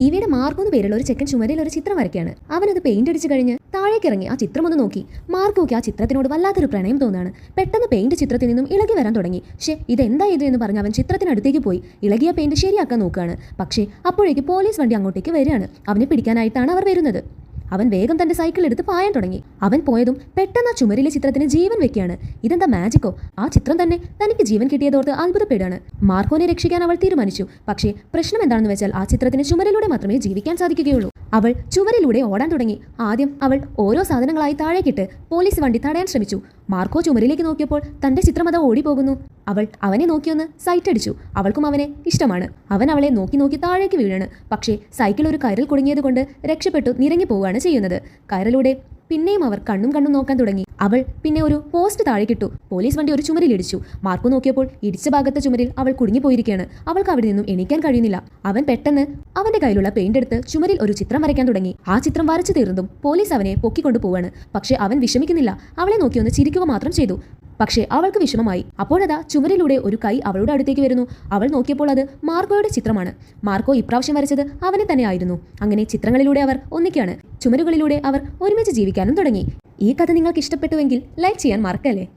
ഇവയുടെ മാർക്കോ എന്ന് പേരുള്ള ഒരു ചെക്കൻ ചുമരിൽ ഒരു ചിത്രം വരയ്ക്കാണ്. അവനത് പെയിന്റ് അടിച്ചു കഴിഞ്ഞ് താഴേക്ക് ഇറങ്ങി ആ ചിത്രം ഒന്ന് നോക്കി. മാർക്കോയ്ക്ക് ആ ചിത്രത്തിനോട് വല്ലാത്തൊരു പ്രണയം തോന്നാണ്. പെട്ടെന്ന് പെയിന്റ് ചിത്രത്തിൽ നിന്നും ഇളകി വരാൻ തുടങ്ങി. പക്ഷേ ഇതെന്താ ഇത് എന്ന് പറഞ്ഞ് അവൻ ചിത്രത്തിനടുത്തേക്ക് പോയി ഇളകിയ പെയിന്റ് ശരിയാക്കാൻ നോക്കുകയാണ്. പക്ഷേ അപ്പോഴേക്ക് പോലീസ് വണ്ടി അങ്ങോട്ടേക്ക് വരികയാണ്. അവനെ പിടിക്കാനായിട്ടാണ് അവർ വരുന്നത്. അവൻ വേഗം തന്റെ സൈക്കിൾ എടുത്ത് പായാൻ തുടങ്ങി. അവൻ പോയതും പെട്ടെന്ന് ആ ചുമരിലെ ചിത്രത്തിന് ജീവൻ വെക്കുകയാണ്. ഇതെന്താ മാജിക്കോ? ആ ചിത്രം തന്നെ തനിക്ക് ജീവൻ കിട്ടിയതോർത്ത് അത്ഭുതപ്പെടുകയാണ്. മാർക്കോനെ രക്ഷിക്കാൻ അവൾ തീരുമാനിച്ചു. പക്ഷേ പ്രശ്നം എന്താണെന്ന് വെച്ചാൽ ആ ചിത്രത്തിന് ചുമരിലൂടെ മാത്രമേ ജീവിക്കാൻ സാധിക്കുകയുള്ളൂ. അവൾ ചുവരിലൂടെ ഓടാൻ തുടങ്ങി. ആദ്യം അവൾ ഓരോ സാധനങ്ങളായി താഴേക്കിട്ട് പോലീസ് വണ്ടി തടയാൻ ശ്രമിച്ചു. മാർക്കോ ചുമരിലേക്ക് നോക്കിയപ്പോൾ തന്റെ ചിത്രം അത് ഓടിപ്പോകുന്നു. അവൾ അവനെ നോക്കിയൊന്ന് സൈറ്റ് അടിച്ചു. അവൾക്കും അവനെ ഇഷ്ടമാണ്. അവൻ അവളെ നോക്കി നോക്കി താഴേക്ക് വീഴാണ്. പക്ഷേ സൈക്കിൾ ഒരു കയറിൽ കുടുങ്ങിയത് കൊണ്ട് രക്ഷപ്പെട്ടു നിരങ്ങി പോവുകയാണ് ചെയ്യുന്നത്. കയറിലൂടെ പിന്നെയും അവർ കണ്ണും നോക്കാൻ തുടങ്ങി. അവൾ പിന്നെ ഒരു പോസ്റ്റ് താഴേക്കിട്ടു. പോലീസ് വണ്ടി ഒരു ചുമരിലിടിച്ചു. മാർക്കോ നോക്കിയപ്പോൾ ഇടിച്ച ഭാഗത്തെ ചുമരിൽ അവൾ കുടുങ്ങിപ്പോയിരിക്കുകയാണ്. അവൾക്ക് അവിടെ നിന്നും എണീക്കാൻ കഴിയുന്നില്ല. അവൻ പെട്ടെന്ന് അവന്റെ കയ്യിലുള്ള പെയിന്റ് എടുത്ത് ചുമരിൽ ഒരു ചിത്രം വരയ്ക്കാൻ തുടങ്ങി. ആ ചിത്രം വരച്ചു തീർന്നതും പോലീസ് അവനെ പൊക്കിക്കൊണ്ടു പോവാണ്. പക്ഷേ അവൻ വിഷമിക്കുന്നില്ല. അവളെ നോക്കി ഒന്ന് ചിരിക്കുക മാത്രം ചെയ്തു. പക്ഷേ അവൾക്ക് വിഷമമായി. അപ്പോഴതാ ചുമരിലൂടെ ഒരു കൈ അവളുടെ അടുത്തേക്ക് വരുന്നു. അവൾ നോക്കിയപ്പോൾ അത് മാർക്കോയുടെ ചിത്രമാണ്. മാർക്കോ ഇപ്രാവശ്യം വരച്ചത് അവനെ തന്നെ ആയിരുന്നു. അങ്ങനെ ചിത്രങ്ങളിലൂടെ അവർ ഒന്നിക്കാണ്. ചുമരുകളിലൂടെ അവർ ഒരുമിച്ച് ജീവിക്കാനും തുടങ്ങി. ഈ കഥ നിങ്ങൾക്ക് ഇഷ്ടപ്പെട്ടുവെങ്കിൽ ലൈക്ക് ചെയ്യാൻ മറക്കല്ലേ.